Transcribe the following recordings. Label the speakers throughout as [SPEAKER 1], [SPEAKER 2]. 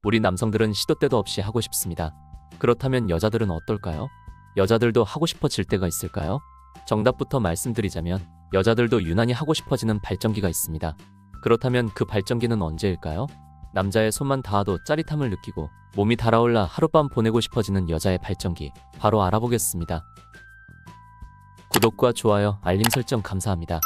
[SPEAKER 1] 우리 남성들은 시도 때도 없이 하고 싶습니다. 그렇다면 여자들은 어떨까요? 여자들도 하고 싶어질 때가 있을까요? 정답부터 말씀드리자면 여자들도 유난히 하고 싶어지는 발전기가 있습니다. 그렇다면 그 발전기는 언제일까요? 남자의 손만 닿아도 짜릿함을 느끼고 몸이 달아올라 하룻밤 보내고 싶어지는 여자의 발전기, 바로 알아보겠습니다. 구독과 좋아요, 알림 설정 감사합니다.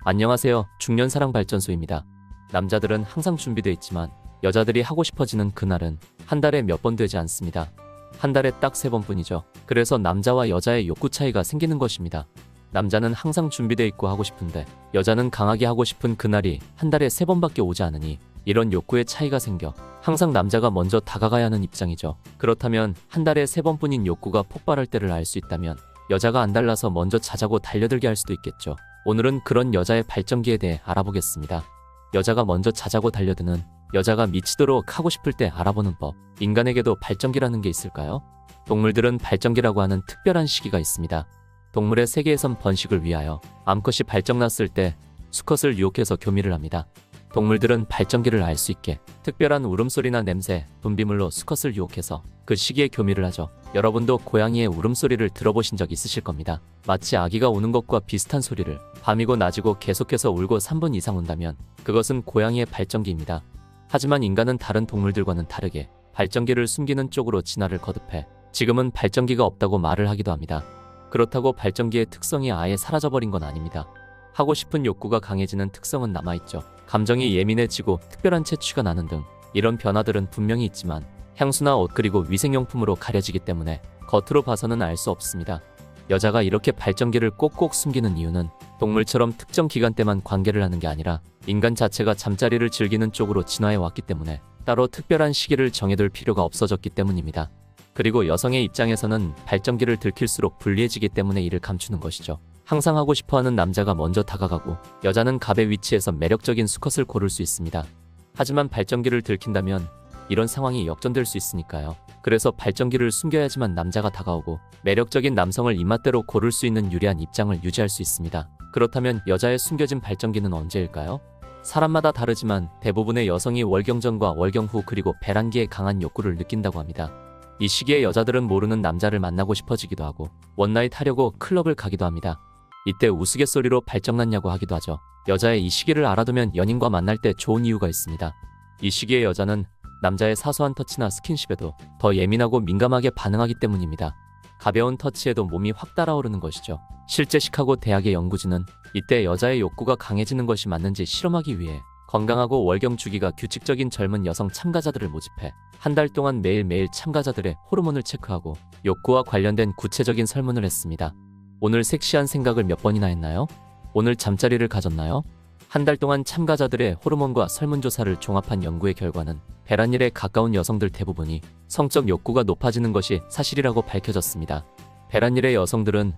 [SPEAKER 1] 안녕하세요. 중년사랑발전소입니다. 남자들은 항상 준비되어 있지만 여자들이 하고 싶어지는 그날은 한 달에 몇 번 되지 않습니다. 한 달에 딱 3번뿐이죠. 그래서 남자와 여자의 욕구 차이가 생기는 것입니다. 남자는 항상 준비되어 있고 하고 싶은데 여자는 강하게 하고 싶은 그날이 한 달에 3번밖에 오지 않으니 이런 욕구의 차이가 생겨 항상 남자가 먼저 다가가야 하는 입장이죠. 그렇다면 한 달에 3번뿐인 욕구가 폭발할 때를 알 수 있다면 여자가 안 달라서 먼저 자자고 달려들게 할 수도 있겠죠. 오늘은 그런 여자의 발전기에 대해 알아보겠습니다. 여자가 먼저 자자고 달려드는, 여자가 미치도록 하고 싶을 때 알아보는 법. 인간에게도 발전기라는 게 있을까요? 동물들은 발전기라고 하는 특별한 시기가 있습니다. 동물의 세계에선 번식을 위하여 암컷이 발정났을 때 수컷을 유혹해서 교미를 합니다. 동물들은 발전기를 알 수 있게 특별한 울음소리나 냄새, 분비물로 수컷을 유혹해서 그 시기에 교미를 하죠. 여러분도 고양이의 울음소리를 들어보신 적 있으실 겁니다. 마치 아기가 우는 것과 비슷한 소리를 밤이고 낮이고 계속해서 울고 3분 이상 운다면 그것은 고양이의 발전기입니다. 하지만 인간은 다른 동물들과는 다르게 발전기를 숨기는 쪽으로 진화를 거듭해 지금은 발전기가 없다고 말을 하기도 합니다. 그렇다고 발전기의 특성이 아예 사라져버린 건 아닙니다. 하고 싶은 욕구가 강해지는 특성은 남아있죠. 감정이 예민해지고 특별한 채취가 나는 등 이런 변화들은 분명히 있지만 향수나 옷 그리고 위생용품으로 가려지기 때문에 겉으로 봐서는 알 수 없습니다. 여자가 이렇게 발전기를 꼭꼭 숨기는 이유는 동물처럼 특정 기간대만 관계를 하는 게 아니라 인간 자체가 잠자리를 즐기는 쪽으로 진화해 왔기 때문에 따로 특별한 시기를 정해둘 필요가 없어졌기 때문입니다. 그리고 여성의 입장에서는 발전기를 들킬수록 불리해지기 때문에 이를 감추는 것이죠. 항상 하고 싶어하는 남자가 먼저 다가가고 여자는 갑의 위치에서 매력적인 수컷을 고를 수 있습니다. 하지만 발전기를 들킨다면 이런 상황이 역전될 수 있으니까요. 그래서 발전기를 숨겨야지만 남자가 다가오고 매력적인 남성을 입맛대로 고를 수 있는 유리한 입장을 유지할 수 있습니다. 그렇다면 여자의 숨겨진 발전기는 언제일까요? 사람마다 다르지만 대부분의 여성이 월경 전과 월경 후 그리고 배란기에 강한 욕구를 느낀다고 합니다. 이 시기에 여자들은 모르는 남자를 만나고 싶어지기도 하고 원나잇 하려고 클럽을 가기도 합니다. 이때 우스갯소리로 발정났냐고 하기도 하죠. 여자의 이 시기를 알아두면 연인과 만날 때 좋은 이유가 있습니다. 이 시기에 여자는 남자의 사소한 터치나 스킨십에도 더 예민하고 민감하게 반응하기 때문입니다. 가벼운 터치에도 몸이 확 달아오르는 것이죠. 실제 시카고 대학의 연구진은 이때 여자의 욕구가 강해지는 것이 맞는지 실험하기 위해 건강하고 월경 주기가 규칙적인 젊은 여성 참가자들을 모집해 한 달 동안 매일매일 참가자들의 호르몬을 체크하고 욕구와 관련된 구체적인 설문을 했습니다. 오늘 섹시한 생각을 몇 번이나 했나요? 오늘 잠자리를 가졌나요? 한 달 동안 참가자들의 호르몬과 설문조사를 종합한 연구의 결과는 배란일에 가까운 여성들 대부분이 성적 욕구가 높아지는 것이 사실이라고 밝혀졌습니다. 배란일의 여성들은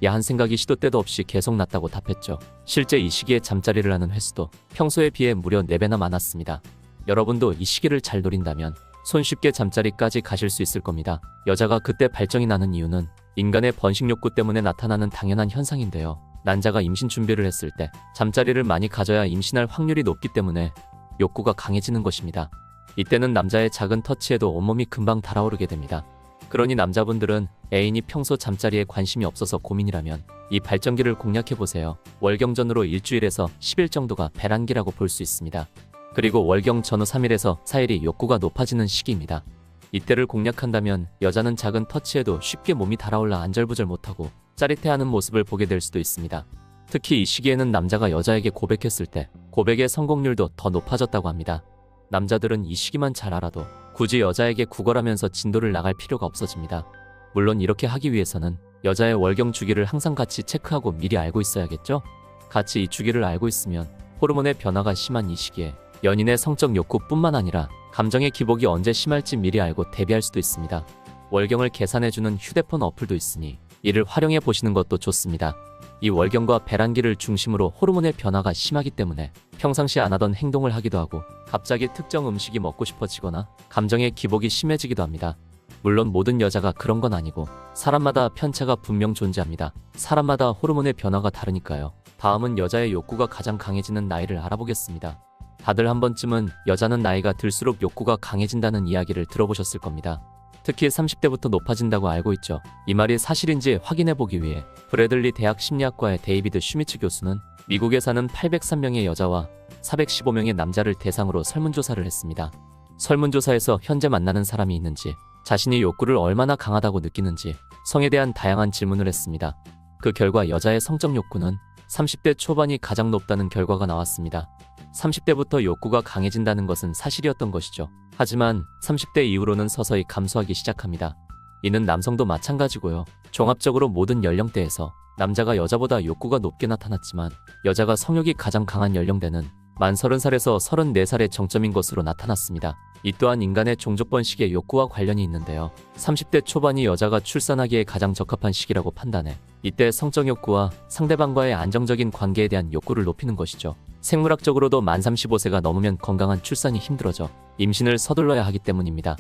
[SPEAKER 1] 야한 생각이 시도 때도 없이 계속 났다고 답했죠. 실제 이 시기에 잠자리를 하는 횟수도 평소에 비해 무려 4배나 많았습니다. 여러분도 이 시기를 잘 노린다면 손쉽게 잠자리까지 가실 수 있을 겁니다. 여자가 그때 발정이 나는 이유는 인간의 번식 욕구 때문에 나타나는 당연한 현상인데요. 난자가 임신 준비를 했을 때 잠자리를 많이 가져야 임신할 확률이 높기 때문에 욕구가 강해지는 것입니다. 이때는 남자의 작은 터치에도 온몸이 금방 달아오르게 됩니다. 그러니 남자분들은 애인이 평소 잠자리에 관심이 없어서 고민이라면 이 발전기를 공략해보세요. 월경 전으로 일주일에서 10일 정도가 배란기라고 볼 수 있습니다. 그리고 월경 전후 3일에서 4일이 욕구가 높아지는 시기입니다. 이때를 공략한다면 여자는 작은 터치에도 쉽게 몸이 달아올라 안절부절 못하고 짜릿해하는 모습을 보게 될 수도 있습니다. 특히 이 시기에는 남자가 여자에게 고백했을 때 고백의 성공률도 더 높아졌다고 합니다. 남자들은 이 시기만 잘 알아도 굳이 여자에게 구걸하면서 진도를 나갈 필요가 없어집니다. 물론 이렇게 하기 위해서는 여자의 월경 주기를 항상 같이 체크하고 미리 알고 있어야겠죠? 같이 이 주기를 알고 있으면 호르몬의 변화가 심한 이 시기에 연인의 성적 욕구뿐만 아니라 감정의 기복이 언제 심할지 미리 알고 대비할 수도 있습니다. 월경을 계산해주는 휴대폰 어플도 있으니 이를 활용해 보시는 것도 좋습니다. 이 월경과 배란기를 중심으로 호르몬의 변화가 심하기 때문에 평상시 안 하던 행동을 하기도 하고 갑자기 특정 음식이 먹고 싶어지거나 감정의 기복이 심해지기도 합니다. 물론 모든 여자가 그런 건 아니고 사람마다 편차가 분명 존재합니다. 사람마다 호르몬의 변화가 다르니까요. 다음은 여자의 욕구가 가장 강해지는 나이를 알아보겠습니다. 다들 한 번쯤은 여자는 나이가 들수록 욕구가 강해진다는 이야기를 들어보셨을 겁니다. 특히 30대부터 높아진다고 알고 있죠. 이 말이 사실인지 확인해보기 위해 브래들리 대학 심리학과의 데이비드 슈미츠 교수는 미국에 사는 803명의 여자와 415명의 남자를 대상으로 설문조사를 했습니다. 설문조사에서 현재 만나는 사람이 있는지, 자신이 욕구를 얼마나 강하다고 느끼는지, 성에 대한 다양한 질문을 했습니다. 그 결과 여자의 성적 욕구는 30대 초반이 가장 높다는 결과가 나왔습니다. 30대부터 욕구가 강해진다는 것은 사실이었던 것이죠. 하지만 30대 이후로는 서서히 감소하기 시작합니다. 이는 남성도 마찬가지고요. 종합적으로 모든 연령대에서 남자가 여자보다 욕구가 높게 나타났지만 여자가 성욕이 가장 강한 연령대는 만 30살에서 34살의 정점인 것으로 나타났습니다. 이 또한 인간의 종족 번식의 욕구와 관련이 있는데요. 30대 초반이 여자가 출산하기에 가장 적합한 시기라고 판단해 이때 성적 욕구와 상대방과의 안정적인 관계에 대한 욕구를 높이는 것이죠. 생물학적으로도 만 35세가 넘으면 건강한 출산이 힘들어져 임신을 서둘러야 하기 때문입니다.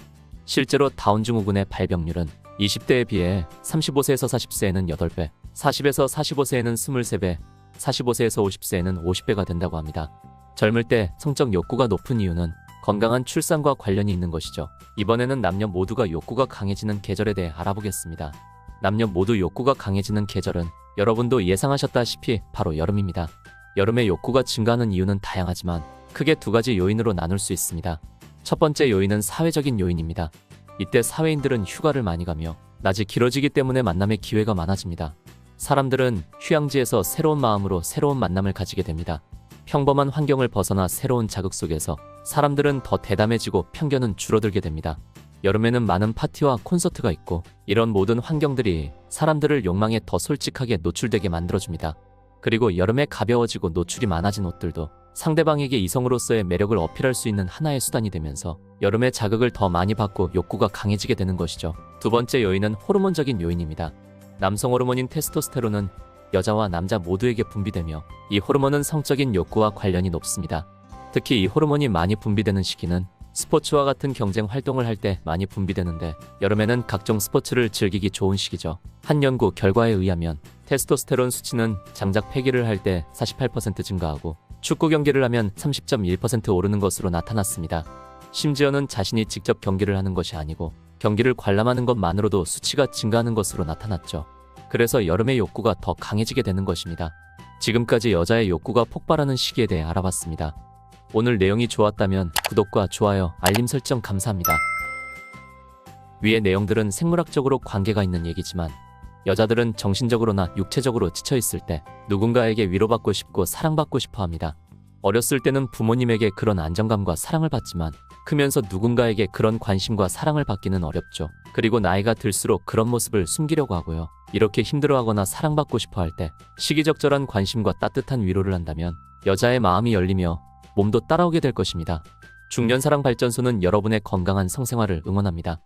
[SPEAKER 1] 실제로 다운증후군의 발병률은 20대에 비해 35세에서 40세에는 8배, 40에서 45세에는 23배, 45세에서 50세에는 50배가 된다고 합니다. 젊을 때 성적 욕구가 높은 이유는 건강한 출산과 관련이 있는 것이죠. 이번에는 남녀 모두가 욕구가 강해지는 계절에 대해 알아보겠습니다. 남녀 모두 욕구가 강해지는 계절은 여러분도 예상하셨다시피 바로 여름입니다. 여름에 욕구가 증가하는 이유는 다양하지만 크게 두 가지 요인으로 나눌 수 있습니다. 첫 번째 요인은 사회적인 요인입니다. 이때 사회인들은 휴가를 많이 가며 낮이 길어지기 때문에 만남의 기회가 많아집니다. 사람들은 휴양지에서 새로운 마음으로 새로운 만남을 가지게 됩니다. 평범한 환경을 벗어나 새로운 자극 속에서 사람들은 더 대담해지고 편견은 줄어들게 됩니다. 여름에는 많은 파티와 콘서트가 있고 이런 모든 환경들이 사람들을 욕망에 더 솔직하게 노출되게 만들어줍니다. 그리고 여름에 가벼워지고 노출이 많아진 옷들도 상대방에게 이성으로서의 매력을 어필할 수 있는 하나의 수단이 되면서 여름에 자극을 더 많이 받고 욕구가 강해지게 되는 것이죠. 두 번째 요인은 호르몬적인 요인입니다. 남성 호르몬인 테스토스테론은 여자와 남자 모두에게 분비되며 이 호르몬은 성적인 욕구와 관련이 높습니다. 특히 이 호르몬이 많이 분비되는 시기는 스포츠와 같은 경쟁 활동을 할 때 많이 분비되는데 여름에는 각종 스포츠를 즐기기 좋은 시기죠. 한 연구 결과에 의하면 테스토스테론 수치는 장작 패기를 할 때 48% 증가하고 축구 경기를 하면 30.1% 오르는 것으로 나타났습니다. 심지어는 자신이 직접 경기를 하는 것이 아니고 경기를 관람하는 것만으로도 수치가 증가하는 것으로 나타났죠. 그래서 여름의 욕구가 더 강해지게 되는 것입니다. 지금까지 여자의 욕구가 폭발하는 시기에 대해 알아봤습니다. 오늘 내용이 좋았다면 구독과 좋아요, 알림 설정 감사합니다. 위의 내용들은 생물학적으로 관계가 있는 얘기지만 여자들은 정신적으로나 육체적으로 지쳐있을 때 누군가에게 위로받고 싶고 사랑받고 싶어 합니다. 어렸을 때는 부모님에게 그런 안정감과 사랑을 받지만 크면서 누군가에게 그런 관심과 사랑을 받기는 어렵죠. 그리고 나이가 들수록 그런 모습을 숨기려고 하고요. 이렇게 힘들어하거나 사랑받고 싶어 할 때 시기적절한 관심과 따뜻한 위로를 한다면 여자의 마음이 열리며 몸도 따라오게 될 것입니다. 중년사랑발전소는 여러분의 건강한 성생활을 응원합니다.